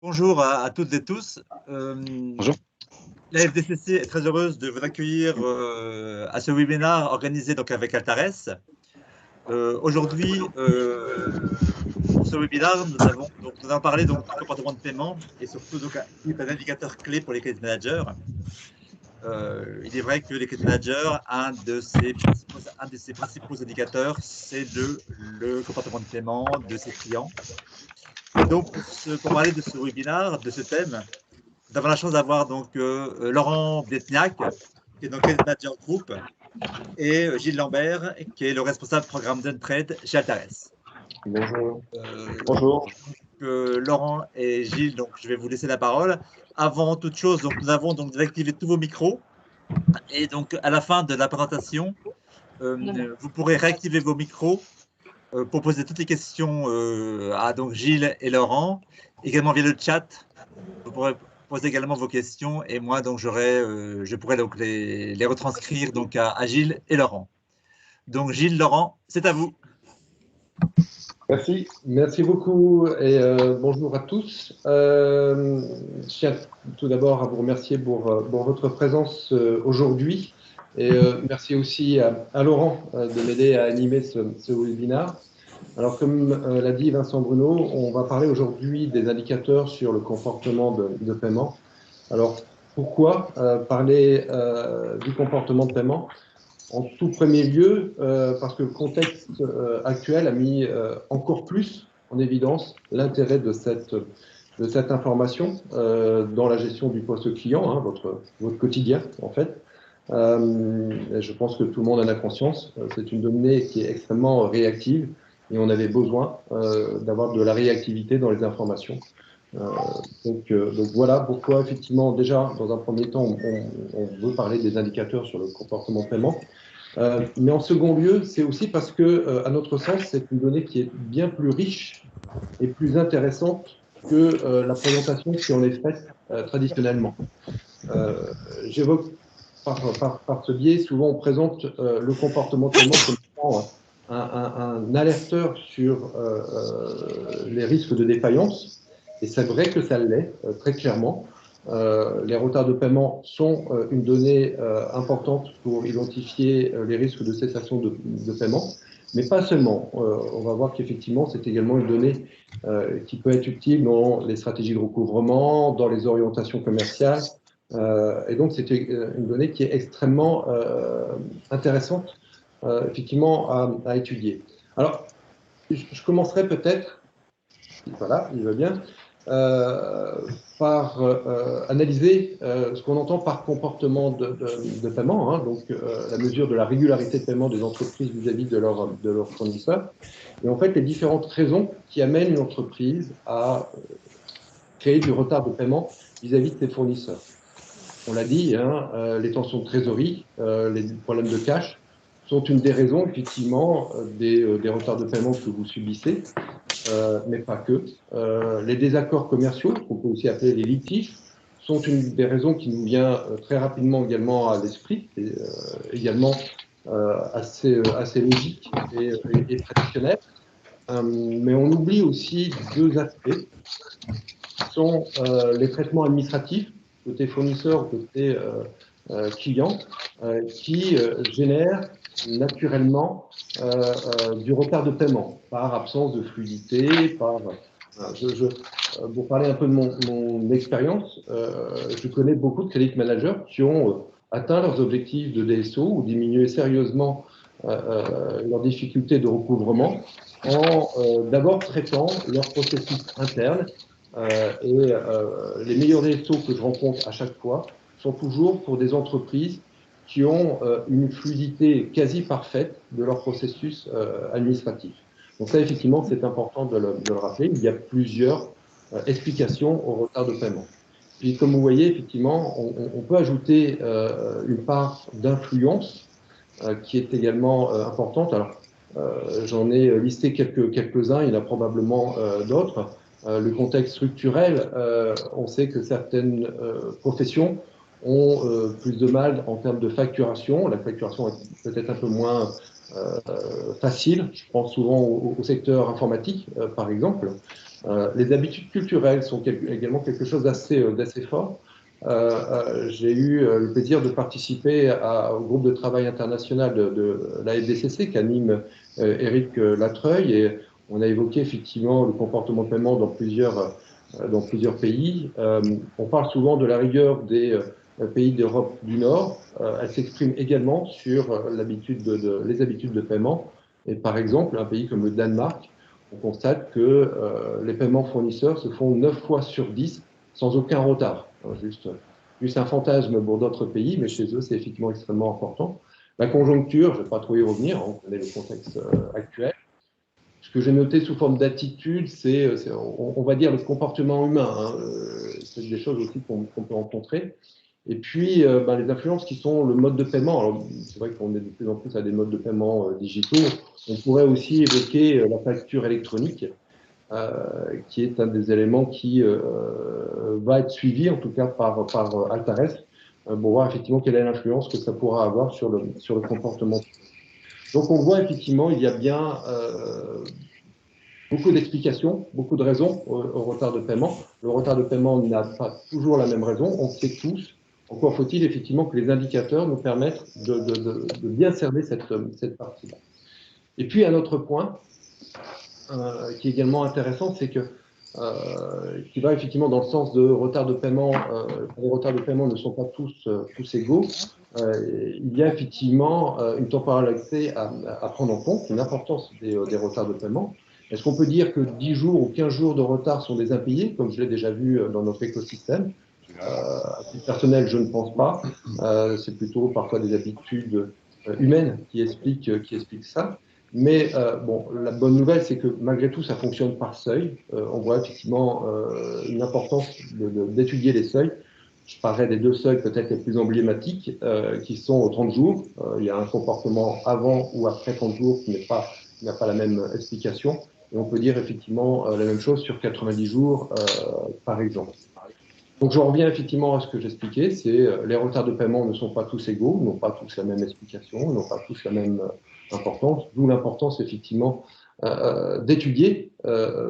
Bonjour à toutes et tous. Bonjour. La FDCC est très heureuse de vous accueillir à ce webinaire organisé donc avec Altares. Aujourd'hui, pour ce webinaire, nous allons parler donc du comportement de paiement et surtout donc un indicateur clé pour les credit managers. Il est vrai que les credit managers, un de ses principaux indicateurs, c'est le comportement de paiement de ses clients. Et donc, pour parler de ce webinaire, de ce thème, nous avons la chance d'avoir donc Laurent Bietniak, qui est donc Credit Manager Group, et Gilles Lambert, qui est le responsable programme d'Untrade chez Altares. Bonjour. Bonjour. Laurent et Gilles, donc je vais vous laisser la parole. Avant toute chose, donc nous avons donc désactivé tous vos micros, et donc à la fin de la présentation, vous pourrez réactiver vos micros pour poser toutes les questions à donc Gilles et Laurent, également via le chat. Vous pourrez poser également vos questions et moi donc je pourrais donc les retranscrire donc à Gilles et Laurent. Donc Gilles, Laurent, c'est à vous. Merci beaucoup et bonjour à tous. Je tiens tout d'abord à vous remercier pour votre présence aujourd'hui et merci aussi à Laurent de m'aider à animer ce webinaire. Alors comme l'a dit Vincent Bruno, on va parler aujourd'hui des indicateurs sur le comportement de paiement. Alors pourquoi parler du comportement de paiement ? En tout premier lieu, parce que le contexte actuel a mis encore plus en évidence l'intérêt de cette information dans la gestion du poste client, hein, votre quotidien en fait. Je pense que tout le monde en a conscience. C'est une donnée qui est extrêmement réactive et on avait besoin d'avoir de la réactivité dans les informations. Donc voilà pourquoi effectivement déjà dans un premier temps on veut parler des indicateurs sur le comportement de paiement. Mais en second lieu, c'est aussi parce que, à notre sens, c'est une donnée qui est bien plus riche et plus intéressante que la présentation qui en est faite traditionnellement. J'évoque par ce biais, souvent on présente le comportement de paiement comme un alerteur sur les risques de défaillance, et c'est vrai que ça l'est très clairement. Les retards de paiement sont une donnée importante pour identifier les risques de cessation de paiement, mais pas seulement. On va voir qu'effectivement, c'est également une donnée qui peut être utile dans les stratégies de recouvrement, dans les orientations commerciales, et donc c'est une donnée qui est extrêmement intéressante, effectivement, à étudier. Alors, je commencerai peut-être, voilà, il va bien, par analyser ce qu'on entend par comportement de paiement, hein, donc la mesure de la régularité de paiement des entreprises vis-à-vis de leurs fournisseurs, et en fait les différentes raisons qui amènent une entreprise à créer du retard de paiement vis-à-vis de ses fournisseurs. On l'a dit, hein, les tensions de trésorerie, les problèmes de cash sont une des raisons, effectivement, des retards de paiement que vous subissez, mais pas que. Les désaccords commerciaux, qu'on peut aussi appeler les litiges, sont une des raisons qui nous vient très rapidement également à l'esprit, et également assez logique et traditionnel. Mais on oublie aussi deux aspects, qui sont les traitements administratifs, côté fournisseur, côté client, qui génèrent naturellement du retard de paiement par absence de fluidité, pour parler un peu de mon expérience, je connais beaucoup de credit managers qui ont atteint leurs objectifs de DSO ou diminué sérieusement leurs difficultés de recouvrement en d'abord traitant leur processus interne. Les meilleurs DSO que je rencontre à chaque fois sont toujours pour des entreprises qui ont une fluidité quasi parfaite de leur processus administratif. Donc ça, effectivement, c'est important de le rappeler. Il y a plusieurs explications au retard de paiement. Puis, comme vous voyez, effectivement, on peut ajouter une part d'influence qui est également importante. Alors, j'en ai listé quelques-uns, il y en a probablement d'autres. Le contexte structurel, on sait que certaines professions ont plus de mal en termes de facturation. La facturation est peut-être un peu moins faciles. Je pense souvent au secteur informatique, par exemple. Les habitudes culturelles sont également quelque chose d'assez fort. J'ai eu le plaisir de participer au groupe de travail international de la FDCC qu'anime Éric Latreuil, et on a évoqué effectivement le comportement de paiement dans plusieurs pays. On parle souvent de la rigueur des pays d'Europe du Nord. Elle s'exprime également sur les habitudes de paiement. Et par exemple, un pays comme le Danemark, on constate que les paiements fournisseurs se font 9 fois sur 10 sans aucun retard. Juste un fantasme pour d'autres pays, mais chez eux, c'est effectivement extrêmement important. La conjoncture, je ne vais pas trop y revenir, on connaît le contexte actuel. Ce que j'ai noté sous forme d'attitude, on va dire, le comportement humain. C'est des choses aussi qu'on peut rencontrer. Et puis, les influences qui sont le mode de paiement. Alors, c'est vrai qu'on est de plus en plus à des modes de paiement digitaux. On pourrait aussi évoquer la facture électronique, qui est un des éléments qui va être suivi, en tout cas par Altares, pour voir effectivement quelle est l'influence que ça pourra avoir sur le comportement. Donc, on voit effectivement, il y a bien beaucoup d'explications, beaucoup de raisons au retard de paiement. Le retard de paiement n'a pas toujours la même raison, on sait tous. Encore faut-il effectivement que les indicateurs nous permettent de bien cerner cette partie-là. Et puis, un autre point qui est également intéressant, c'est que qui va effectivement dans le sens de retard de paiement. Les retards de paiement ne sont pas tous égaux. Il y a effectivement une temporalité à prendre en compte, une importance des retards de paiement. Est-ce qu'on peut dire que 10 jours ou 15 jours de retard sont des impayés, comme je l'ai déjà vu dans notre écosystème? À titre personnel, je ne pense pas. C'est plutôt parfois des habitudes humaines qui expliquent ça. Mais bon, la bonne nouvelle, c'est que malgré tout, ça fonctionne par seuil. On voit effectivement une importance d'étudier les seuils. Je parlerai des 2 seuils peut-être les plus emblématiques, qui sont aux 30 jours. Il y a un comportement avant ou après 30 jours qui n'a pas la même explication. Et on peut dire effectivement la même chose sur 90 jours, par exemple. Donc, je reviens effectivement à ce que j'expliquais, c'est les retards de paiement ne sont pas tous égaux, n'ont pas tous la même explication, n'ont pas tous la même importance, d'où l'importance effectivement d'étudier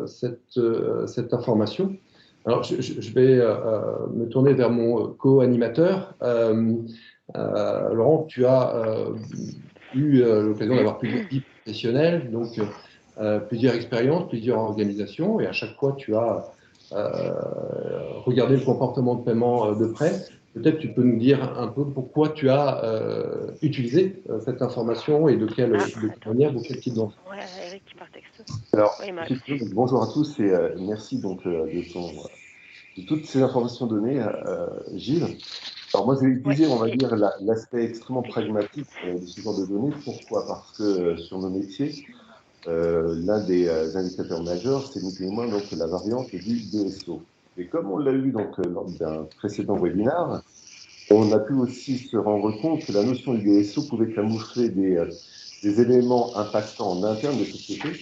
cette information. Alors, je vais me tourner vers mon co-animateur. Laurent, tu as eu l'occasion d'avoir plusieurs vies professionnelles, donc plusieurs expériences, plusieurs organisations, et à chaque fois, tu as regarder le comportement de paiement de près. Peut-être tu peux nous dire un peu pourquoi tu as utilisé cette information et de quelle manière, de quel type d'enfant. Ouais, Eric qui part texto. Alors, Oui, effectivement, bonjour à tous et merci donc de toutes ces informations données, Gilles. Alors moi, j'ai utilisé, on va dire, l'aspect extrêmement pragmatique de ce genre de données. Pourquoi? Parce que sur nos métiers, l'un des indicateurs majeurs, c'est ni plus ni moins donc la variante du DSO. Et comme on l'a eu donc lors d'un précédent webinaire, on a pu aussi se rendre compte que la notion du DSO pouvait camoufler des éléments impactants en interne des sociétés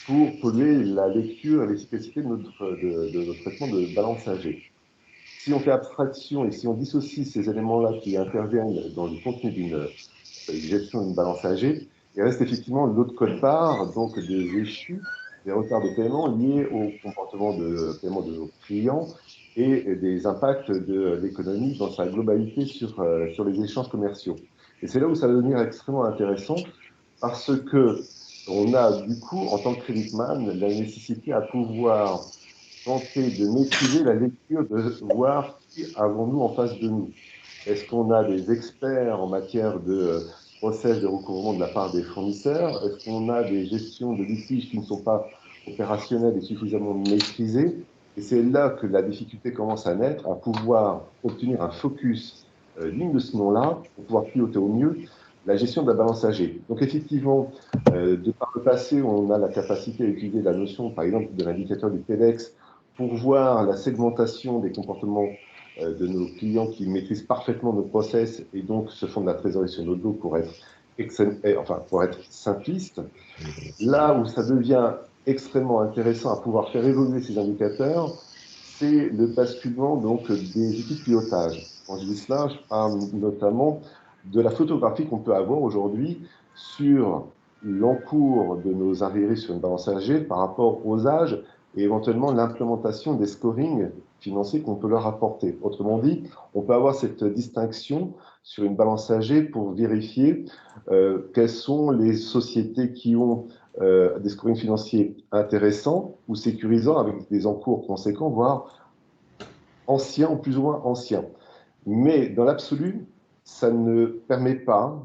pour polluer la lecture et l'efficacité de notre traitement de balance âgée. Si on fait abstraction et si on dissocie ces éléments-là qui interviennent dans le contenu d'une gestion d'une balance âgée, il reste effectivement l'autre quote-part, donc des échus, des retards de paiement liés au comportement de paiement de nos clients et des impacts de l'économie dans sa globalité sur les échanges commerciaux. Et c'est là où ça va devenir extrêmement intéressant parce que on a du coup, en tant que creditman, la nécessité à pouvoir tenter de maîtriser la lecture, de voir qui avons-nous en face de nous. Est-ce qu'on a des experts en matière de process de recouvrement de la part des fournisseurs? Est-ce qu'on a des gestions de litiges qui ne sont pas opérationnelles et suffisamment maîtrisées? Et c'est là que la difficulté commence à naître, à pouvoir obtenir un focus digne de ce nom-là, pour pouvoir piloter au mieux la gestion de la balance âgée. Donc effectivement, de par le passé, on a la capacité à utiliser la notion, par exemple, de l'indicateur du TEDx pour voir la segmentation des comportements de nos clients qui maîtrisent parfaitement nos process et donc se font de la trésorerie sur notre dos pour être simpliste. Là où ça devient extrêmement intéressant à pouvoir faire évoluer ces indicateurs, c'est le basculement donc des outils de pilotage. Quand je dis cela, je parle notamment de la photographie qu'on peut avoir aujourd'hui sur l'encours de nos arriérés sur une balance âgée par rapport aux âges et éventuellement l'implémentation des scorings financiers qu'on peut leur apporter. Autrement dit, on peut avoir cette distinction sur une balance âgée pour vérifier quelles sont les sociétés qui ont des scorings financiers intéressants ou sécurisants avec des encours conséquents, voire anciens ou plus ou moins anciens. Mais dans l'absolu, ça ne permet pas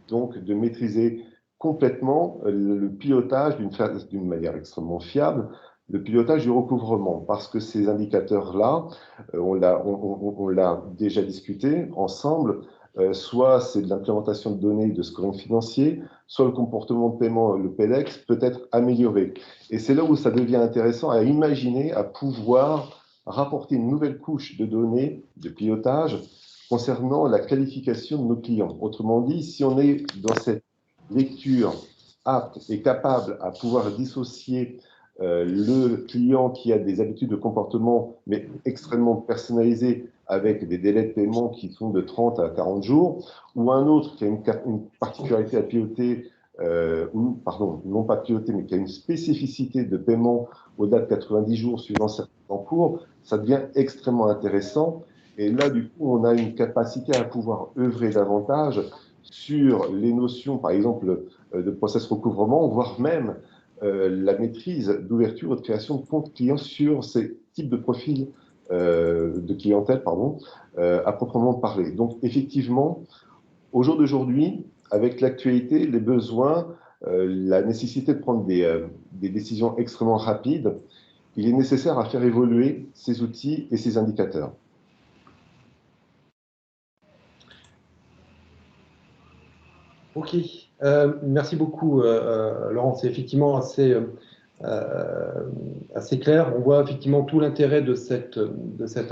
donc de maîtriser complètement le pilotage d'une manière extrêmement fiable, le pilotage du recouvrement, parce que ces indicateurs-là, on l'a déjà discuté ensemble, soit c'est de l'implémentation de données de scoring financier, soit le comportement de paiement, le PEDEX, peut être amélioré. Et c'est là où ça devient intéressant à imaginer, à pouvoir rapporter une nouvelle couche de données de pilotage concernant la qualification de nos clients. Autrement dit, si on est dans cette lecture apte et capable à pouvoir dissocier le client qui a des habitudes de comportement, mais extrêmement personnalisées, avec des délais de paiement qui sont de 30 à 40 jours, ou un autre qui a une particularité à piloter, ou, pardon, non pas piloter, mais qui a une spécificité de paiement au-delà de 90 jours suivant certains encours, ça devient extrêmement intéressant. Et là, du coup, on a une capacité à pouvoir œuvrer davantage sur les notions, par exemple, de process recouvrement, voire même la maîtrise d'ouverture ou de création de compte client sur ces types de profils de clientèle, pardon, à proprement parler. Donc, effectivement, au jour d'aujourd'hui, avec l'actualité, les besoins, la nécessité de prendre des décisions extrêmement rapides, il est nécessaire à faire évoluer ces outils et ces indicateurs. Ok, merci beaucoup Laurent, c'est effectivement assez clair. On voit effectivement tout l'intérêt de cette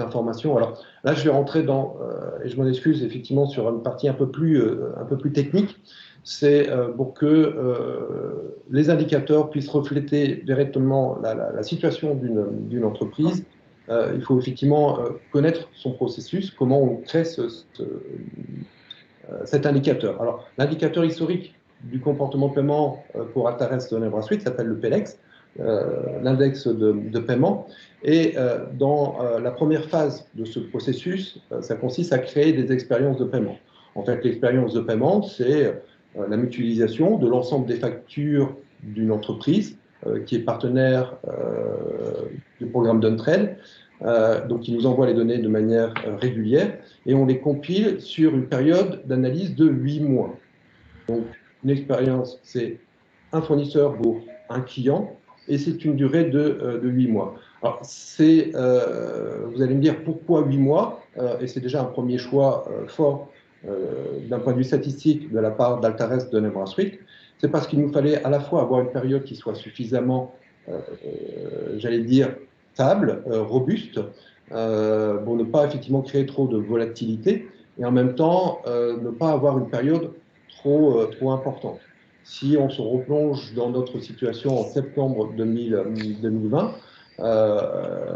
information. Alors là, je vais rentrer et je m'en excuse effectivement, sur une partie un peu plus technique. C'est pour que les indicateurs puissent refléter véritablement la situation d'une entreprise. Il faut effectivement connaître son processus, comment on crée cet indicateur. Alors, l'indicateur historique du comportement de paiement pour Altares de Brunswick s'appelle le PEDEX, l'index de paiement. Et dans la première phase de ce processus, ça consiste à créer des expériences de paiement. En fait, l'expérience de paiement, c'est la mutualisation de l'ensemble des factures d'une entreprise qui est partenaire du programme d'Untrade. Donc, il nous envoie les données de manière régulière et on les compile sur une période d'analyse de 8 mois. Donc, une expérience, c'est un fournisseur pour un client et c'est une durée de 8 mois. Alors, vous allez me dire pourquoi 8 mois et c'est déjà un premier choix fort d'un point de vue statistique de la part d'Altares de Brunswick. C'est parce qu'il nous fallait à la fois avoir une période qui soit suffisamment, j'allais dire, stable, robuste, pour ne pas effectivement créer trop de volatilité et en même temps ne pas avoir une période trop importante. Si on se replonge dans notre situation en septembre 2020,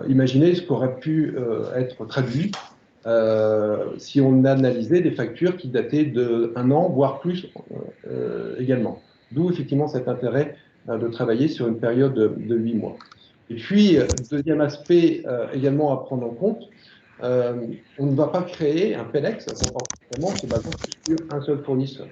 imaginez ce qu'aurait pu être traduit si on analysait des factures qui dataient d'1 an, voire plus également. D'où effectivement cet intérêt de travailler sur une période de 8 mois. Et puis, deuxième aspect également à prendre en compte, on ne va pas créer un PEDEX, un comportement se basant sur un seul fournisseur.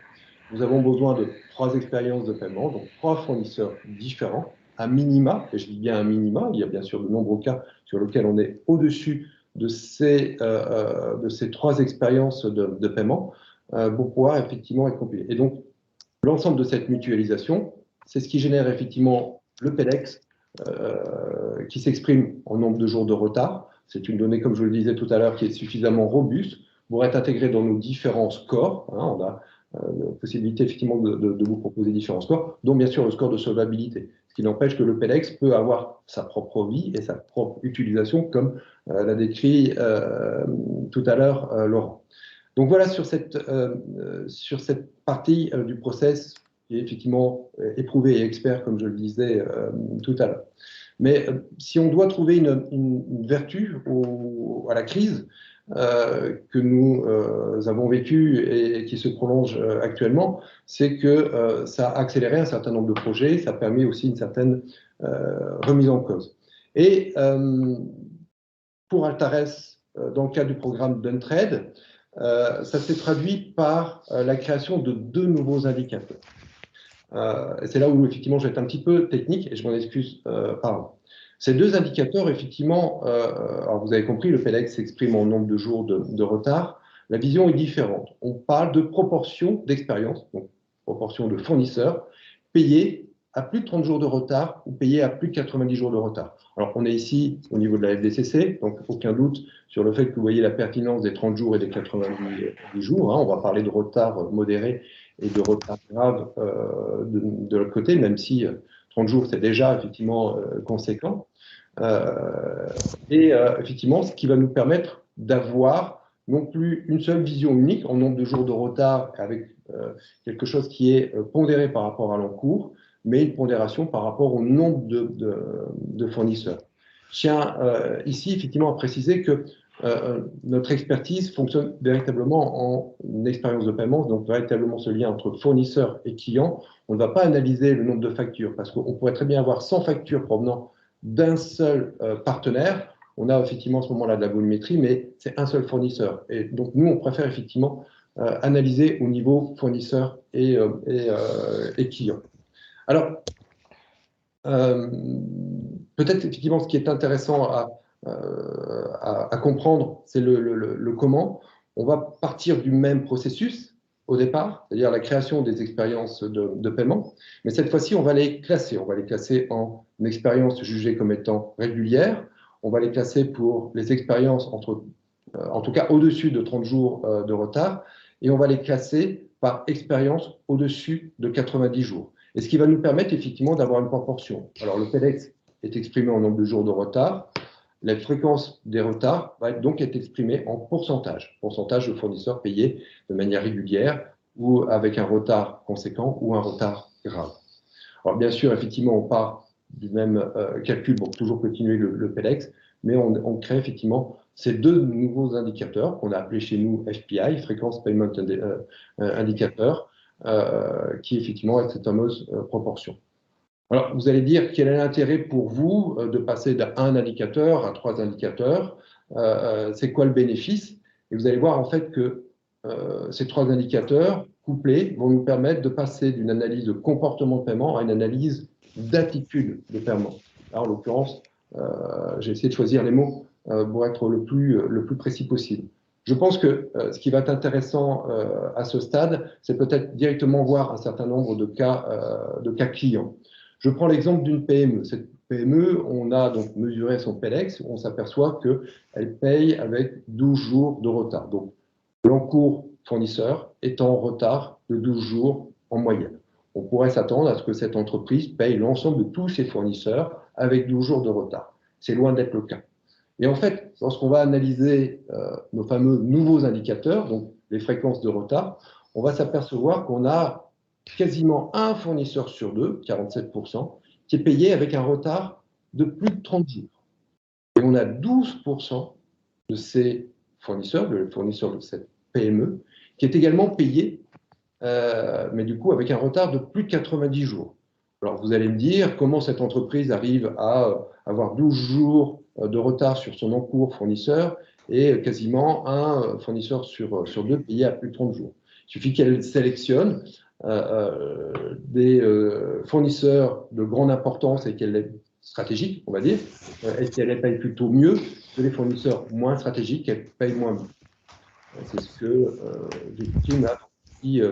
Nous avons besoin de 3 expériences de paiement, donc 3 fournisseurs différents, à minima, et je dis bien à minima, il y a bien sûr de nombreux cas sur lesquels on est au-dessus de ces 3 expériences de paiement pour pouvoir effectivement être compilé. Et donc, l'ensemble de cette mutualisation, c'est ce qui génère effectivement le PEDEX qui s'exprime en nombre de jours de retard. C'est une donnée, comme je le disais tout à l'heure, qui est suffisamment robuste pour être intégrée dans nos différents scores. On a la possibilité effectivement de vous proposer différents scores, dont bien sûr le score de solvabilité. Ce qui n'empêche que le PEDEX peut avoir sa propre vie et sa propre utilisation, comme l'a décrit tout à l'heure Laurent. Donc voilà sur cette partie du process qui est effectivement éprouvé et expert, comme je le disais tout à l'heure. Mais si on doit trouver une vertu à la crise, que nous avons vécu et qui se prolonge actuellement, c'est que ça a accéléré un certain nombre de projets, ça a permis aussi une certaine remise en cause. Et pour Altares, dans le cadre du programme d'Untrade, ça s'est traduit par la création de 2 nouveaux indicateurs. C'est là où effectivement je vais être un petit peu technique et je m'en excuse par là. Ces 2 indicateurs, effectivement, alors vous avez compris, le PELEX s'exprime en nombre de jours de retard. La vision est différente. On parle de proportion d'expérience, donc proportion de fournisseurs payés à plus de 30 jours de retard ou payés à plus de 90 jours de retard. Alors, on est ici au niveau de la FDCC, donc aucun doute sur le fait que vous voyez la pertinence des 30 jours et des 90 jours. Hein. On va parler de retard modéré et de retard grave de l'autre côté, même si 30 jours, c'est déjà effectivement conséquent. Effectivement, ce qui va nous permettre d'avoir non plus une seule vision unique en nombre de jours de retard avec quelque chose qui est pondéré par rapport à l'encours, mais une pondération par rapport au nombre de fournisseurs. Je tiens ici effectivement à préciser que notre expertise fonctionne véritablement en expérience de paiement, donc véritablement ce lien entre fournisseur et client. On ne va pas analyser le nombre de factures parce qu'on pourrait très bien avoir 100 factures provenant d'un seul partenaire. On a effectivement à ce moment-là de la volumétrie, mais c'est un seul fournisseur. Et donc nous, on préfère effectivement analyser au niveau fournisseur et client. Alors, peut-être effectivement ce qui est intéressant à comprendre, c'est le comment. On va partir du même processus au départ, c'est-à-dire la création des expériences de paiement, mais cette fois-ci, on va les classer. On va les classer en expériences jugées comme étant régulières, on va les classer pour les expériences en tout cas au-dessus de 30 jours de retard, et on va les classer par expérience au-dessus de 90 jours. Et ce qui va nous permettre effectivement d'avoir une proportion. Alors le PELEX est exprimé en nombre de jours de retard. La fréquence des retards va donc être exprimée en pourcentage de fournisseurs payés de manière régulière ou avec un retard conséquent ou un retard grave. Alors bien sûr, effectivement, on part du même calcul pour toujours continuer le PELEX, mais on crée effectivement ces 2 nouveaux indicateurs qu'on a appelés chez nous FPI, Frequence Payment Indicator, qui effectivement a cette fameuse proportion. Alors, vous allez dire quel est l'intérêt pour vous de passer d'un indicateur à 3 indicateurs, c'est quoi le bénéfice? Et vous allez voir en fait que ces 3 indicateurs couplés vont nous permettre de passer d'une analyse de comportement de paiement à une analyse d'attitude de paiement. Là, en l'occurrence, j'ai essayé de choisir les mots pour être le plus précis possible. Je pense que ce qui va être intéressant à ce stade, c'est peut-être directement voir un certain nombre de cas clients. Je prends l'exemple d'une PME. Cette PME, on a donc mesuré son PELEX, on s'aperçoit qu'elle paye avec 12 jours de retard. Donc, l'encours fournisseur est en retard de 12 jours en moyenne. On pourrait s'attendre à ce que cette entreprise paye l'ensemble de tous ses fournisseurs avec 12 jours de retard. C'est loin d'être le cas. Et en fait, lorsqu'on va analyser nos fameux nouveaux indicateurs, donc les fréquences de retard, on va s'apercevoir qu'on a quasiment un fournisseur sur 2, 47%, qui est payé avec un retard de plus de 30 jours. Et on a 12% de ces fournisseurs, de fournisseurs de cette PME, qui est également payé, mais du coup avec un retard de plus de 90 jours. Alors vous allez me dire comment cette entreprise arrive à avoir 12 jours de retard sur son encours fournisseur et quasiment un fournisseur sur 2 payé à plus de 30 jours. Il suffit qu'elle sélectionne des fournisseurs de grande importance et qu'elle est stratégique, on va dire, et qu'elle les paye plutôt mieux que les fournisseurs moins stratégiques qu'elle paye moins bien. C'est ce que j'exprime là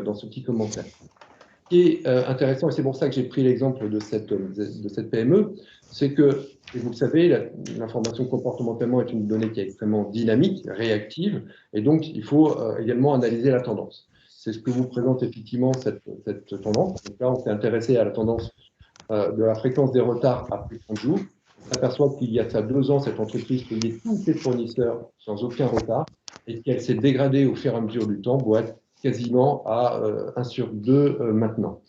dans ce petit commentaire. Ce qui est intéressant, et c'est pour ça que j'ai pris l'exemple de cette PME, c'est que, et vous le savez, l'information comportementellement est une donnée qui est extrêmement dynamique, réactive, et donc il faut également analyser la tendance. C'est ce que vous présente effectivement cette tendance. Donc là, on s'est intéressé à la tendance de la fréquence des retards à plus de 30 jours. On s'aperçoit qu'il y a ça 2 ans, cette entreprise payait tous ses fournisseurs sans aucun retard et qu'elle s'est dégradée au fur et à mesure du temps pour être quasiment à 1 sur 2 maintenant.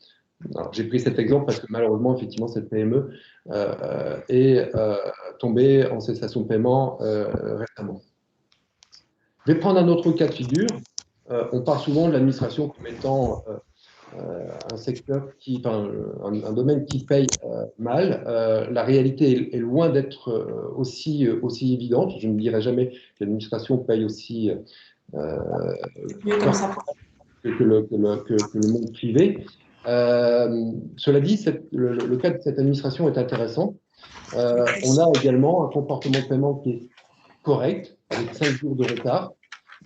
J'ai pris cet exemple parce que malheureusement, effectivement, cette PME est tombée en cessation de paiement récemment. Je vais prendre un autre cas de figure. On parle souvent de l'administration comme étant un secteur un domaine qui paye mal. La réalité est loin d'être aussi évidente. Je ne dirais jamais que l'administration paye aussi mieux comme ça. que le monde privé. Cela dit, le cas de cette administration est intéressant. On a également un comportement de paiement qui est correct, avec 5 jours de retard.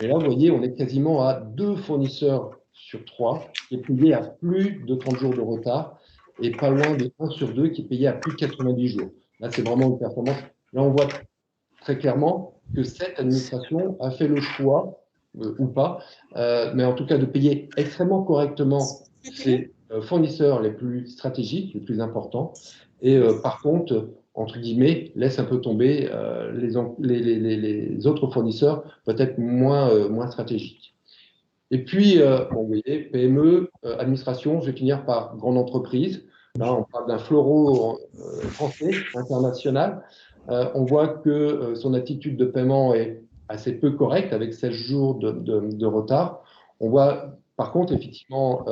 Et là, vous voyez, on est quasiment à 2 fournisseurs sur 3 qui est payé à plus de 30 jours de retard et pas loin de 1 sur 2 qui est payé à plus de 90 jours. Là, c'est vraiment une performance. Là, on voit très clairement que cette administration a fait le choix, ou pas, mais en tout cas de payer extrêmement correctement ses fournisseurs les plus stratégiques, les plus importants, et par contre, entre guillemets, laisse un peu tomber les autres fournisseurs peut-être moins stratégiques. Et puis, bon, vous voyez, PME, administration, je vais finir par grande entreprise. Là, on parle d'un fleuron français, international. On voit que son attitude de paiement est assez peu correcte, avec 16 jours de retard. On voit par contre effectivement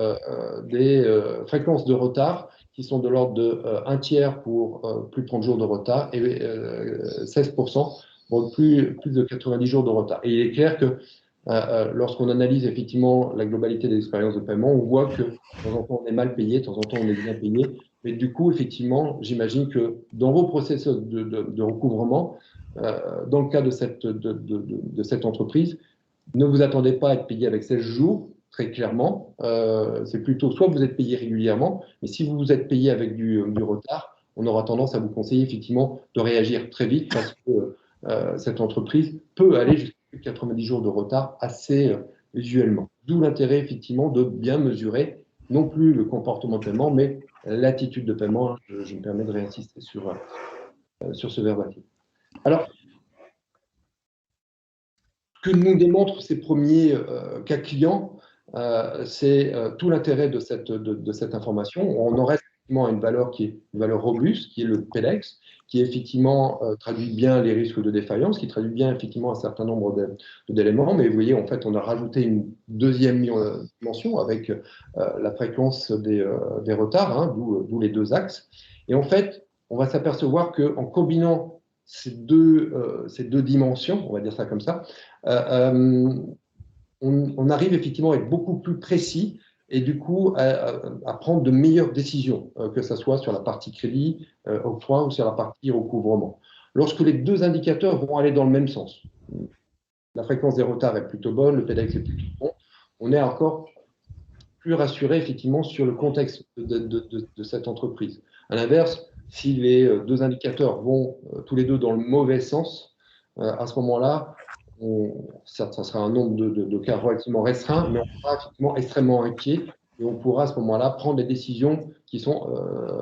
des fréquences de retard qui sont de l'ordre de 1 tiers pour plus de 30 jours de retard et 16% pour plus de 90 jours de retard. Et il est clair que lorsqu'on analyse effectivement la globalité des expériences de paiement, on voit que de temps en temps on est mal payé, de temps en temps on est bien payé. Mais du coup, effectivement, j'imagine que dans vos processus de recouvrement, dans le cas de cette entreprise, ne vous attendez pas à être payé avec 16 jours, très clairement. C'est plutôt soit vous êtes payé régulièrement, mais si vous êtes payé avec du retard, on aura tendance à vous conseiller effectivement de réagir très vite parce que cette entreprise peut aller jusqu'à 90 jours de retard assez usuellement. D'où l'intérêt effectivement de bien mesurer non plus le comportement de paiement, mais l'attitude de paiement. Je me permets de réinsister sur ce verbatim. Alors, ce que nous démontrent ces premiers cas clients, c'est tout l'intérêt de cette information. On en reste effectivement à une valeur qui est une valeur robuste, qui est le PEDEX, qui effectivement traduit bien les risques de défaillance, qui traduit bien effectivement un certain nombre d'éléments. Mais vous voyez, en fait, on a rajouté une deuxième dimension avec la fréquence des retards, hein, d'où les 2 axes. Et en fait, on va s'apercevoir qu'en combinant ces deux dimensions, on va dire ça comme ça, on arrive effectivement à être beaucoup plus précis et du coup à prendre de meilleures décisions, que ce soit sur la partie crédit, octroi ou sur la partie recouvrement. Lorsque les 2 indicateurs vont aller dans le même sens, la fréquence des retards est plutôt bonne, le PEDEX est plutôt bon, on est encore plus rassuré effectivement sur le contexte de cette entreprise. À l'inverse, si les 2 indicateurs vont tous les 2 dans le mauvais sens, à ce moment-là, ça sera un nombre de cas relativement restreint, mais on sera effectivement extrêmement inquiet et on pourra à ce moment-là prendre des décisions qui sont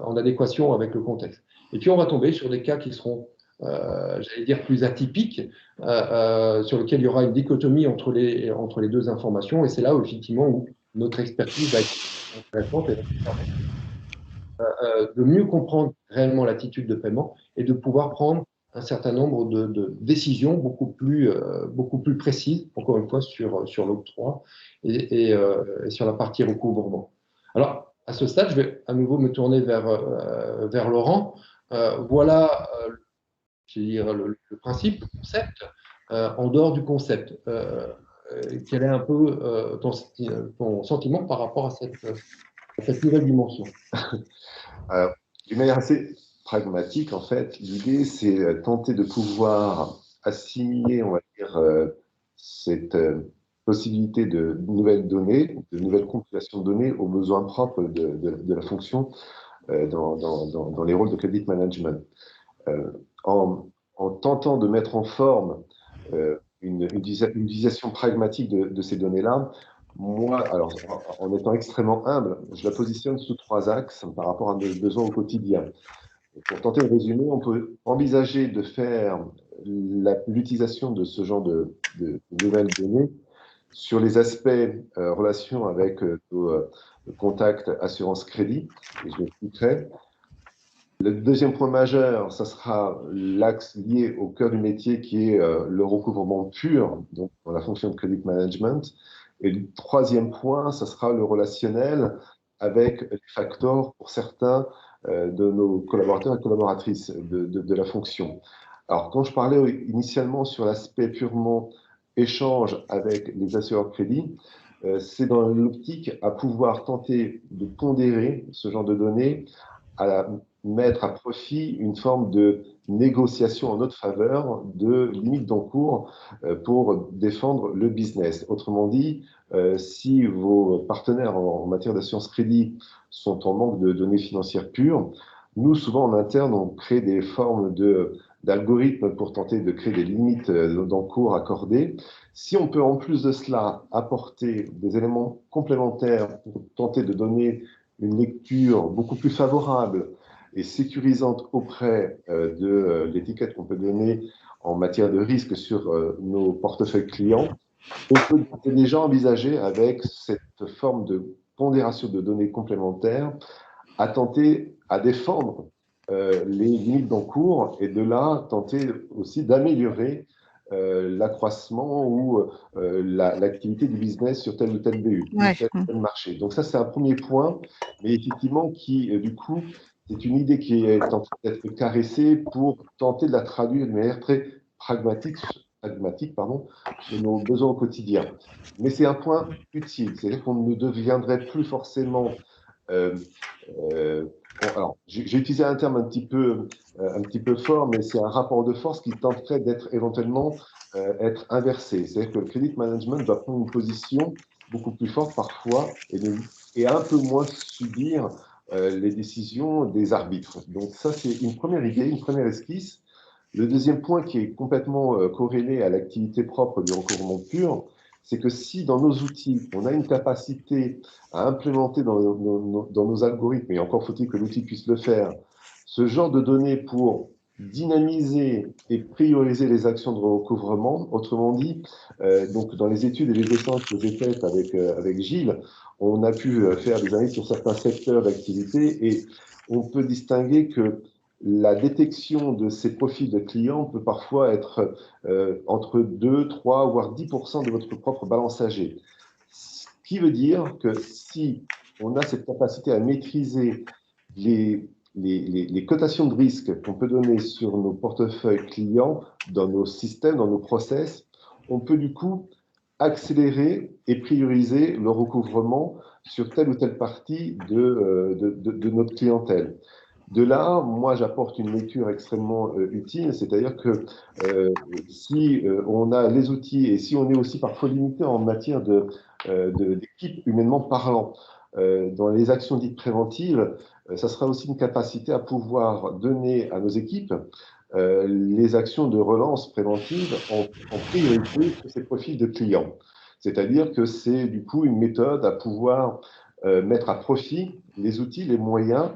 en adéquation avec le contexte. Et puis on va tomber sur des cas qui seront, j'allais dire, plus atypiques, sur lesquels il y aura une dichotomie entre les 2 informations, et c'est là où effectivement où notre expertise va être intéressante et de mieux comprendre réellement l'attitude de paiement et de pouvoir prendre un certain nombre de décisions beaucoup plus précises, encore une fois, sur l'octroi et sur la partie recouvrement. Alors, à ce stade, je vais à nouveau me tourner vers Laurent. Voilà je vais dire, le principe, le concept. En dehors du concept, quel est un peu ton sentiment par rapport à cette nouvelle dimension? D'une manière assez pragmatique, en fait, l'idée, c'est tenter de pouvoir assimiler, on va dire, cette possibilité de nouvelles données, de nouvelles compilations de données aux besoins propres de la fonction dans les rôles de credit management. En tentant de mettre en forme une utilisation pragmatique de ces données-là, moi, alors, en étant extrêmement humble, je la positionne sous 3 axes par rapport à nos besoins au quotidien. Pour tenter de résumer, on peut envisager de faire l'utilisation de ce genre de nouvelles données sur les aspects relation avec nos contacts assurance-crédit, et je l'expliquerai. Le deuxième point majeur, ça sera l'axe lié au cœur du métier qui est le recouvrement pur, donc dans la fonction de credit management. Et le troisième point, ça sera le relationnel avec les factors pour certains de nos collaborateurs et collaboratrices de la fonction. Alors, quand je parlais initialement sur l'aspect purement échange avec les assureurs crédit, c'est dans l'optique à pouvoir tenter de pondérer ce genre de données, à mettre à profit une forme de négociation en notre faveur de limites d'encours pour défendre le business. Autrement dit, si vos partenaires en matière d'assurance crédit sont en manque de données financières pures, nous, souvent en interne, on crée des formes d'algorithmes pour tenter de créer des limites d'encours accordées. Si on peut en plus de cela apporter des éléments complémentaires pour tenter de donner une lecture beaucoup plus favorable et sécurisante auprès de l'étiquette qu'on peut donner en matière de risque sur nos portefeuilles clients, on peut déjà envisager avec cette forme de pondération de données complémentaires à tenter à défendre les limites d'encours et de là tenter aussi d'améliorer l'accroissement ou l'activité du business sur tel ou tel BU, tel marché. Donc ça, c'est un premier point, mais effectivement qui, du coup, c'est une idée qui est en train d'être caressée pour tenter de la traduire de manière très pragmatique sur nos besoins au quotidien. Mais c'est un point utile, c'est-à-dire qu'on ne deviendrait plus forcément alors, j'ai utilisé un terme un petit peu fort, mais c'est un rapport de force qui tenterait d'être éventuellement être inversé. C'est-à-dire que le credit management doit prendre une position beaucoup plus forte parfois et un peu moins subir les décisions des arbitres. Donc ça, c'est une première idée, une première esquisse. Le deuxième point qui est complètement corrélé à l'activité propre du recouvrement pur, c'est que si dans nos outils, on a une capacité à implémenter dans nos algorithmes, et encore faut-il que l'outil puisse le faire, ce genre de données pour dynamiser et prioriser les actions de recouvrement. Autrement dit, donc dans les études et les échanges que j'ai faites avec Gilles, on a pu faire des analyses sur certains secteurs d'activité et on peut distinguer que la détection de ces profils de clients peut parfois être entre 2, 3, voire 10% de votre propre balance âgée. Ce qui veut dire que si on a cette capacité à maîtriser les cotations de risque qu'on peut donner sur nos portefeuilles clients, dans nos systèmes, dans nos process, on peut du coup accélérer et prioriser le recouvrement sur telle ou telle partie de notre clientèle. De là, moi, j'apporte une lecture extrêmement utile, c'est-à-dire que si on a les outils et si on est aussi parfois limité en matière d'équipe humainement parlant, dans les actions dites préventives, ça sera aussi une capacité à pouvoir donner à nos équipes les actions de relance préventive en priorité sur ces profils de clients. C'est-à-dire que c'est du coup une méthode à pouvoir mettre à profit les outils, les moyens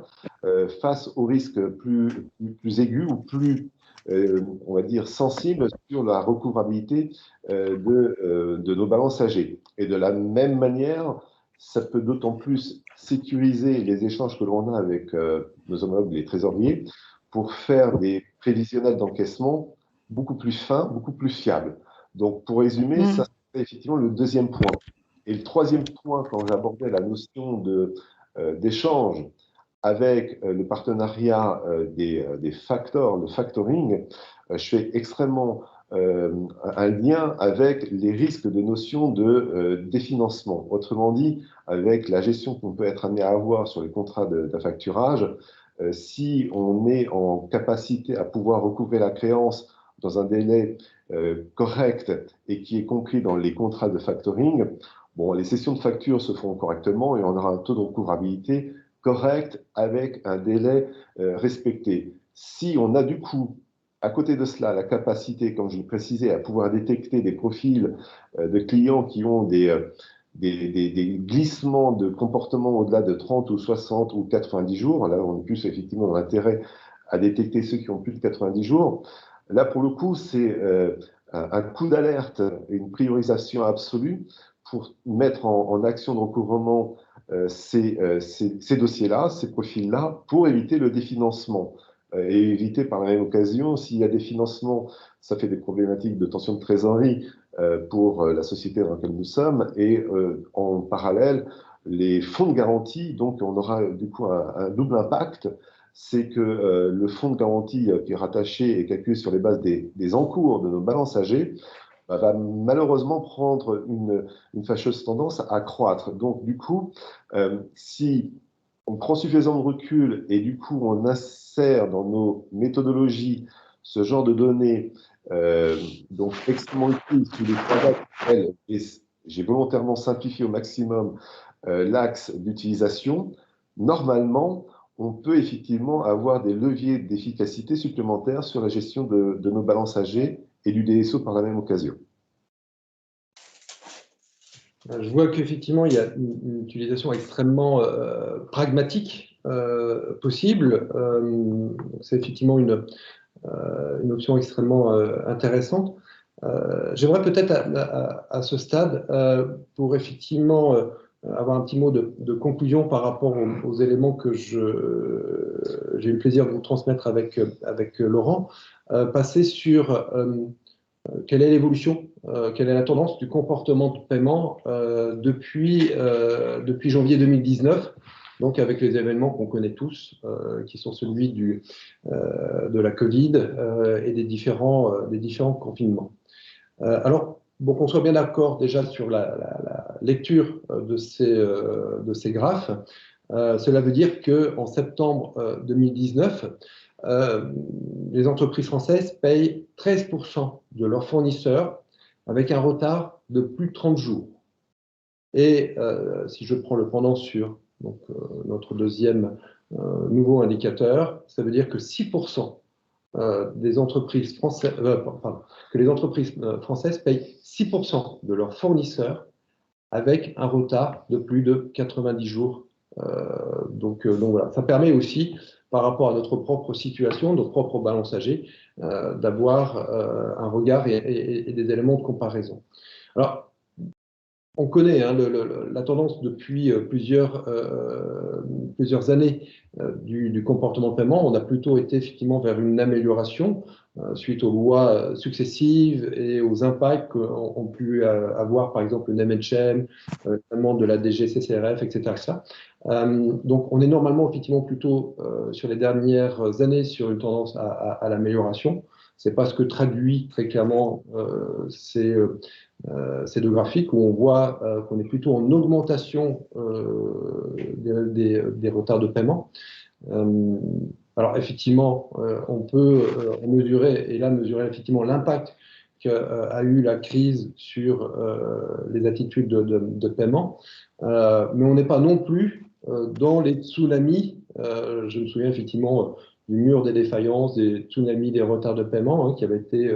face aux risques plus aigus ou plus, on va dire, sensibles sur la recouvrabilité de nos balances âgées. Et de la même manière, ça peut d'autant plus sécuriser les échanges que l'on a avec nos homologues, les trésoriers, pour faire des prévisionnels d'encaissement beaucoup plus fins, beaucoup plus fiables. Donc, pour résumer, ça c'est effectivement le deuxième point. Et le troisième point, quand j'abordais la notion d'échange avec le partenariat des factors, le factoring, je fais extrêmement un lien avec les risques de notion de définancement. Autrement dit, avec la gestion qu'on peut être amené à avoir sur les contrats d'affacturage, si on est en capacité à pouvoir recouvrer la créance dans un délai correct et qui est compris dans les contrats de factoring, bon, les sessions de facture se font correctement et on aura un taux de recouvrabilité correct avec un délai respecté. Si on a du coup, à côté de cela, la capacité, comme je le précisais, à pouvoir détecter des profils de clients qui ont des glissements de comportement au-delà de 30 ou 60 ou 90 jours, là on est plus effectivement dans l'intérêt à détecter ceux qui ont plus de 90 jours, là pour le coup c'est un coup d'alerte et une priorisation absolue pour mettre en action de recouvrement ces dossiers-là, ces profils-là, pour éviter le définancement. Et éviter par la même occasion, s'il y a des financements, ça fait des problématiques de tension de trésorerie pour la société dans laquelle nous sommes, et en parallèle, les fonds de garantie, donc on aura du coup un double impact, c'est que le fonds de garantie qui est rattaché et calculé sur les bases des encours de nos balances âgées, va malheureusement prendre une fâcheuse tendance à croître. Donc du coup, si on prend suffisamment de recul et du coup on insère dans nos méthodologies ce genre de données donc extrêmement utiles sous les trois axes, et j'ai volontairement simplifié au maximum l'axe d'utilisation, normalement on peut effectivement avoir des leviers d'efficacité supplémentaires sur la gestion de nos balances âgées et du DSO par la même occasion. Je vois qu'effectivement, il y a une utilisation extrêmement pragmatique possible. C'est effectivement une option extrêmement intéressante. J'aimerais peut-être à ce stade, pour effectivement avoir un petit mot de conclusion par rapport aux éléments que j'ai eu le plaisir de vous transmettre avec Laurent, passer sur quelle est l'évolution, quelle est la tendance du comportement de paiement depuis janvier 2019, donc avec les événements qu'on connaît tous, qui sont celui de la Covid et des différents confinements. Alors, bon, qu'on soit bien d'accord déjà sur la lecture de ces graphes, cela veut dire qu'en septembre 2019, les entreprises françaises payent 13% de leurs fournisseurs avec un retard de plus de 30 jours. Et si je prends le pendant sur notre deuxième nouveau indicateur, ça veut dire que 6% des entreprises françaises, que les entreprises françaises payent 6% de leurs fournisseurs avec un retard de plus de 90 jours. Donc voilà, ça permet aussi, par rapport à notre propre situation, notre propre balance âgée, d'avoir un regard et des éléments de comparaison. Alors, on connaît la tendance depuis plusieurs années du comportement de paiement. On a plutôt été effectivement vers une amélioration suite aux lois successives et aux impacts qu'ont pu avoir, par exemple, le NEM&CHEM, notamment de la DGCCRF, etc. Donc, on est normalement effectivement plutôt sur les dernières années sur une tendance à l'amélioration. C'est pas ce que traduit très clairement ces deux graphiques où on voit qu'on est plutôt en augmentation des retards de paiement. Alors effectivement, on peut mesurer effectivement l'impact qu'a eu la crise sur les attitudes de paiement, mais on n'est pas non plus dans les tsunamis. Je me souviens effectivement du mur des défaillances, des tsunamis des retards de paiement qui avaient été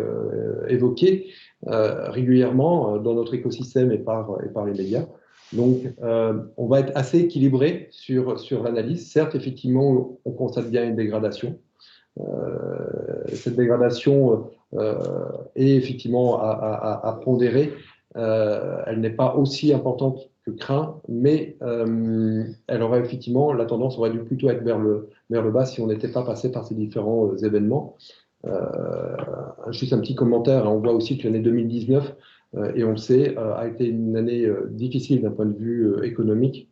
évoqués régulièrement dans notre écosystème et par les médias. Donc, on va être assez équilibré sur l'analyse. Certes, effectivement, on constate bien une dégradation. Cette dégradation est effectivement à pondérer. Elle n'est pas aussi importante que craint, mais elle aurait effectivement, la tendance aurait dû plutôt être vers le bas si on n'était pas passé par ces différents événements. Juste un petit commentaire, on voit aussi que l'année 2019, et on le sait, a été une année difficile d'un point de vue économique.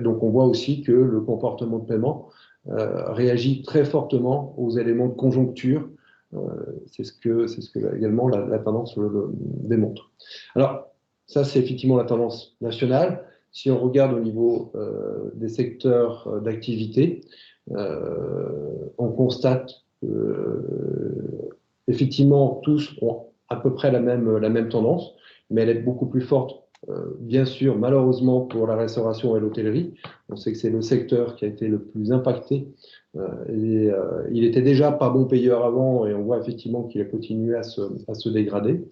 Donc on voit aussi que le comportement de paiement réagit très fortement aux éléments de conjoncture. C'est ce que également la tendance le démontre. Alors, ça c'est effectivement la tendance nationale. Si on regarde au niveau des secteurs d'activité, on constate effectivement, tous ont à peu près la même tendance, mais elle est beaucoup plus forte, bien sûr, malheureusement, pour la restauration et l'hôtellerie. On sait que c'est le secteur qui a été le plus impacté. Il était déjà pas bon payeur avant, et on voit effectivement qu'il a continué à se dégrader.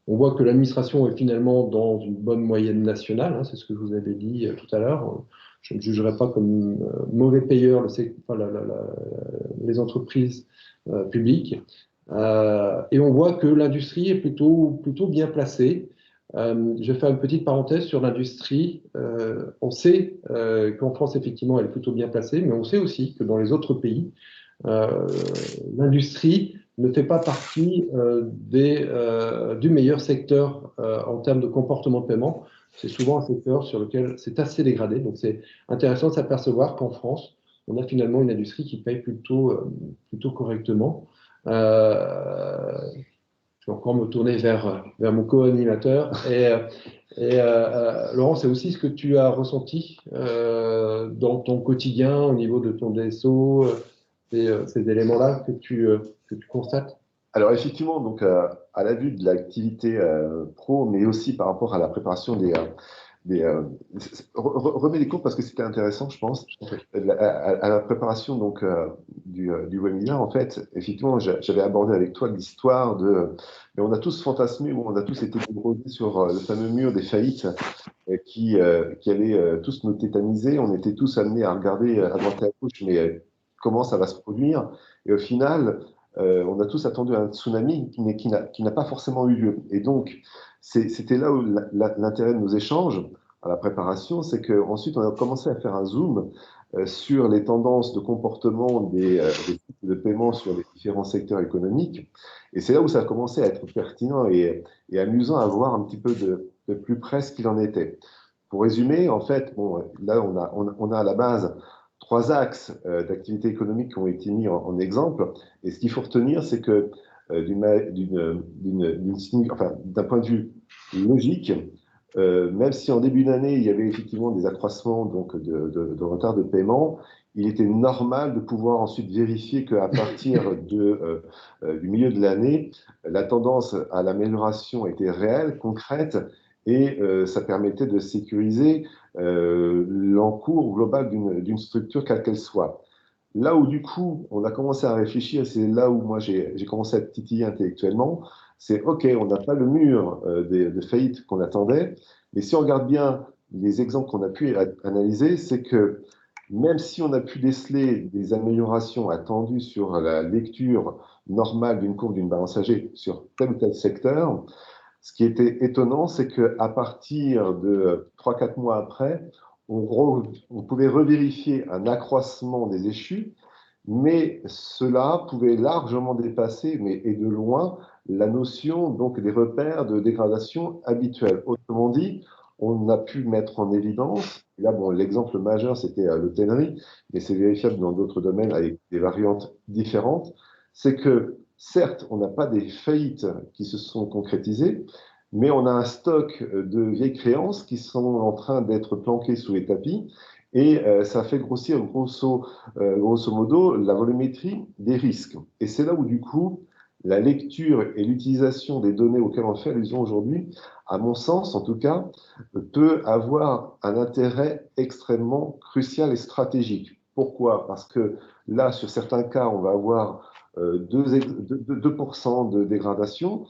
On voit que l'administration est finalement dans une bonne moyenne nationale, c'est ce que je vous avais dit tout à l'heure. Je ne jugerai pas comme mauvais payeur les entreprises publiques. Et on voit que l'industrie est plutôt bien placée. Je fais une petite parenthèse sur l'industrie. On sait qu'en France, effectivement, elle est plutôt bien placée, mais on sait aussi que dans les autres pays, l'industrie ne fait pas partie du meilleur secteur en termes de comportement de paiement. C'est souvent un secteur sur lequel c'est assez dégradé. Donc, c'est intéressant de s'apercevoir qu'en France, on a finalement une industrie qui paye plutôt correctement. Je vais encore me tourner vers mon co-animateur. Laurent, c'est aussi ce que tu as ressenti dans ton quotidien au niveau de ton DSO, ces éléments-là que tu constates? Alors effectivement, donc à la vue de l'activité pro, mais aussi par rapport à la préparation remets les cours parce que c'était intéressant, je pense. À la préparation donc du webinaire, en fait, effectivement, j'avais abordé avec toi l'histoire mais on a tous fantasmé, ou on a tous été débordés sur le fameux mur des faillites qui allait tous nous tétaniser. On était tous amenés à regarder à droite et à gauche, mais comment ça va se produire. Et au final, on a tous attendu un tsunami qui n'a pas forcément eu lieu. Et donc, c'était là où l'intérêt de nos échanges à la préparation, c'est qu'ensuite, on a commencé à faire un zoom sur les tendances de comportement des sites de paiement sur les différents secteurs économiques. Et c'est là où ça a commencé à être pertinent et amusant à voir un petit peu de plus près ce qu'il en était. Pour résumer, en fait, bon, là, on a à la base 3 axes d'activité économique qui ont été mis en exemple. Et ce qu'il faut retenir, c'est que d'un point de vue logique, même si en début d'année, il y avait effectivement des accroissements donc, de retard de paiement, il était normal de pouvoir ensuite vérifier qu'à partir du milieu de l'année, la tendance à l'amélioration était réelle, concrète, et ça permettait de sécuriser l'encours global d'une structure quelle qu'elle soit. Là où du coup on a commencé à réfléchir, c'est là où moi j'ai commencé à titiller intellectuellement, c'est ok, on n'a pas le mur de faillite qu'on attendait, mais si on regarde bien les exemples qu'on a pu analyser, c'est que même si on a pu déceler des améliorations attendues sur la lecture normale d'une courbe d'une balance âgée sur tel ou tel secteur, ce qui était étonnant, c'est qu'à partir de 3-4 mois après, on pouvait revérifier un accroissement des échus, mais cela pouvait largement dépasser, et de loin, la notion donc des repères de dégradation habituels. Autrement dit, on a pu mettre en évidence, et là bon, l'exemple majeur c'était l'hôtellerie, mais c'est vérifiable dans d'autres domaines avec des variantes différentes, c'est que certes, on n'a pas des faillites qui se sont concrétisées, mais on a un stock de vieilles créances qui sont en train d'être planquées sous les tapis, et ça fait grossir grosso modo la volumétrie des risques. Et c'est là où du coup, la lecture et l'utilisation des données auxquelles on fait allusion aujourd'hui, à mon sens en tout cas, peut avoir un intérêt extrêmement crucial et stratégique. Pourquoi? Parce que là, sur certains cas, on va avoir 2% de dégradation.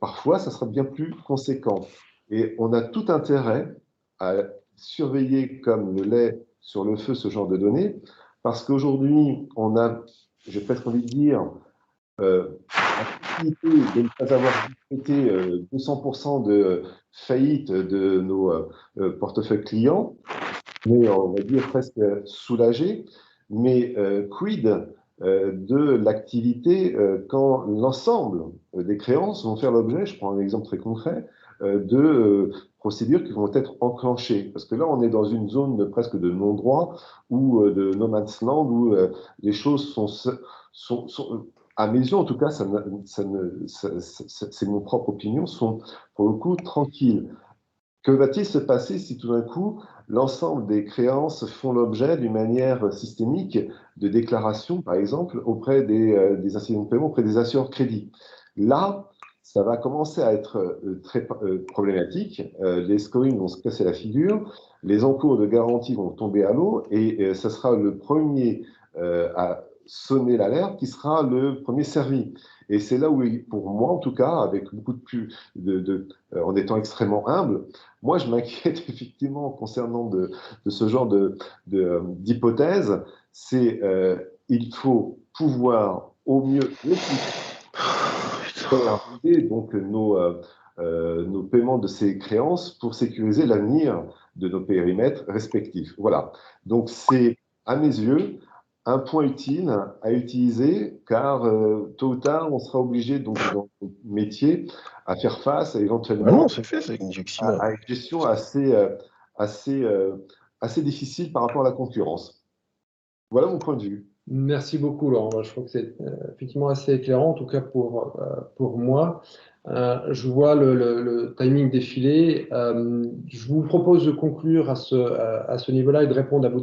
Parfois, ça sera bien plus conséquent. Et on a tout intérêt à surveiller comme le lait sur le feu ce genre de données, parce qu'aujourd'hui, on a, j'ai presque envie de dire, la possibilité de ne pas avoir traité 200% de faillite de nos portefeuilles clients, mais on va dire presque soulagé. Mais quid de l'activité quand l'ensemble des créances vont faire l'objet, je prends un exemple très concret, de procédures qui vont être enclenchées. Parce que là, on est dans une zone presque de non-droit ou de no man's land où les choses sont, à mes yeux en tout cas, c'est mon propre opinion, sont pour le coup tranquilles. Que va-t-il se passer si tout d'un coup, l'ensemble des créances font l'objet d'une manière systémique de déclaration, par exemple, auprès des institutions de paiement, auprès des assureurs crédit? Là, ça va commencer à être très problématique. Les scoring vont se casser la figure, les encours de garantie vont tomber à l'eau, et ça sera le premier à sonner l'alerte qui sera le premier servi. Et c'est là où, pour moi en tout cas, avec beaucoup en étant extrêmement humble, moi je m'inquiète effectivement concernant de ce genre d'hypothèse. C'est il faut pouvoir au mieux donc nos paiements de ces créances pour sécuriser l'avenir de nos périmètres respectifs. Voilà. Donc, c'est, à mes yeux, un point utile à utiliser, car tôt ou tard, on sera obligé, donc, dans notre métier, à faire face à, éventuellement c'est fait, c'est une à une gestion assez difficile par rapport à la concurrence. Voilà mon point de vue. Merci beaucoup, Laurent. Je crois que c'est effectivement assez éclairant, en tout cas pour moi. Je vois le timing défiler. Je vous propose de conclure à ce niveau-là et de répondre à vos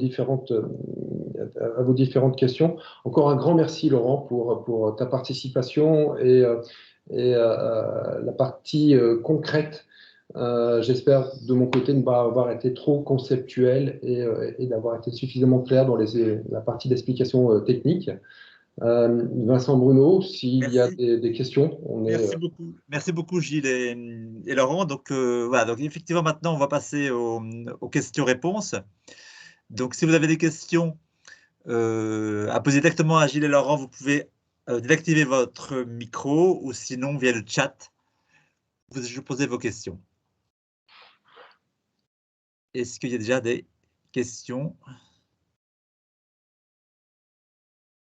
différentes questions. Encore un grand merci, Laurent, pour ta participation et la partie concrète. J'espère de mon côté ne pas avoir été trop conceptuel et d'avoir été suffisamment clair dans la partie d'explication technique. Vincent Bruno, s'il y a des questions, Merci beaucoup Gilles et Laurent. Donc voilà, donc effectivement maintenant on va passer aux questions-réponses. Donc si vous avez des questions à poser directement à Gilles et Laurent, vous pouvez désactiver votre micro ou sinon via le chat, vous posez vos questions. Est-ce qu'il y a déjà des questions?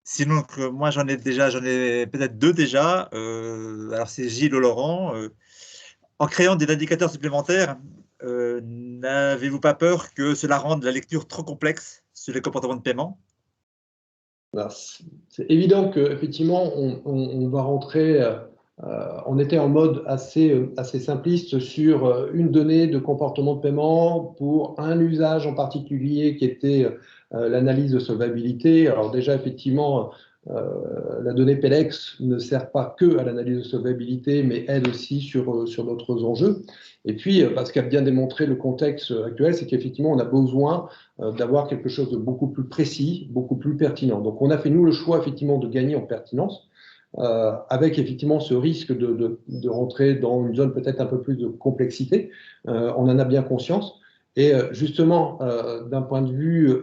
Sinon, moi, j'en ai peut-être deux déjà. Alors, c'est Gilles ou Laurent. En créant des indicateurs supplémentaires, n'avez-vous pas peur que cela rende la lecture trop complexe sur les comportements de paiement? C'est évident qu'effectivement, on va rentrer. On était en mode assez simpliste sur une donnée de comportement de paiement pour un usage en particulier qui était l'analyse de solvabilité. Alors déjà, effectivement, la donnée PELEX ne sert pas que à l'analyse de solvabilité, mais aide aussi sur d'autres enjeux. Et puis, parce qu'a bien démontré le contexte actuel, c'est qu'effectivement, on a besoin d'avoir quelque chose de beaucoup plus précis, beaucoup plus pertinent. Donc, on a fait, nous, le choix, effectivement, de gagner en pertinence. Avec effectivement ce risque de rentrer dans une zone peut-être un peu plus de complexité. On en a bien conscience. Et justement, d'un point de vue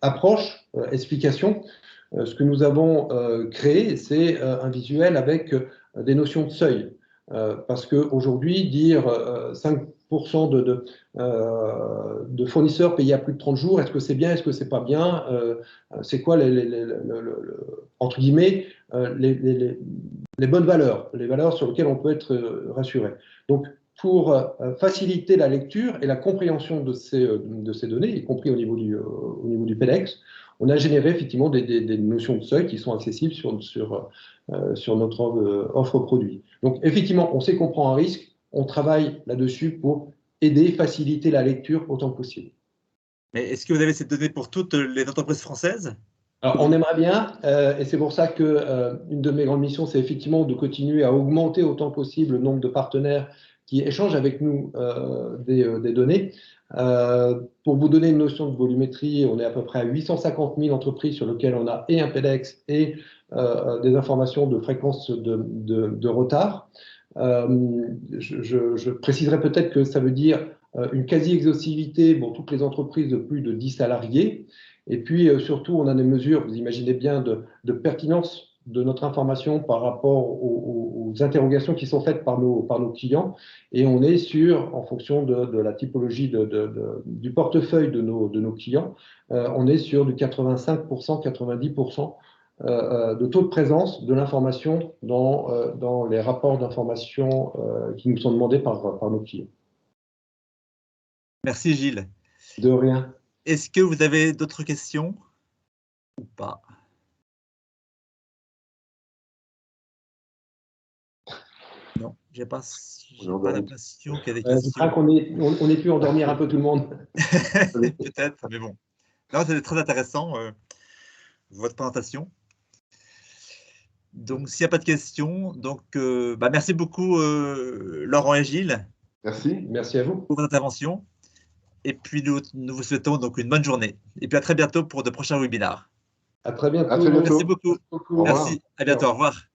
approche, explication, ce que nous avons créé, c'est un visuel avec des notions de seuil. Parce qu'aujourd'hui, dire 5% de fournisseurs payés à plus de 30 jours, est-ce que c'est bien, est-ce que c'est pas bien, c'est quoi entre guillemets les bonnes valeurs, les valeurs sur lesquelles on peut être rassuré. Donc, pour faciliter la lecture et la compréhension de ces données, y compris au niveau du PELEX, on a généré effectivement des notions de seuil qui sont accessibles sur notre offre produit. Donc, effectivement, on sait qu'on prend un risque, on travaille là-dessus pour aider, faciliter la lecture autant que possible. Mais est-ce que vous avez cette donnée pour toutes les entreprises françaises? Alors, on aimerait bien, et c'est pour ça qu'une de mes grandes missions, c'est effectivement de continuer à augmenter autant que possible le nombre de partenaires qui échangent avec nous des données. Pour vous donner une notion de volumétrie, on est à peu près à 850 000 entreprises sur lesquelles on a et un PELEX et des informations de fréquence de retard. Je préciserai peut-être que ça veut dire une quasi-exhaustivité pour toutes les entreprises de plus de 10 salariés. Et puis surtout, on a des mesures, vous imaginez bien, de pertinence de notre information par rapport aux interrogations qui sont faites par nos clients. Et on est sur, en fonction de la typologie du portefeuille de nos clients, on est sur du 85%, 90% de taux de présence de l'information dans les rapports d'information qui nous sont demandés par nos clients. Merci Gilles. De rien. Est-ce que vous avez d'autres questions ou pas? Non, j'ai pas l'impression qu'il y a des questions. Je crains qu'on ait pu endormir un peu tout le monde. Peut-être, mais bon. Non, c'était très intéressant, votre présentation. Donc, s'il n'y a pas de questions, donc, merci beaucoup, Laurent et Gilles. Merci. Merci à vous. Pour votre intervention. Et puis, nous vous souhaitons donc une bonne journée. Et puis, à très bientôt pour de prochains webinaires. À très bientôt. À très bientôt. Merci beaucoup. Merci. À bientôt. Au revoir.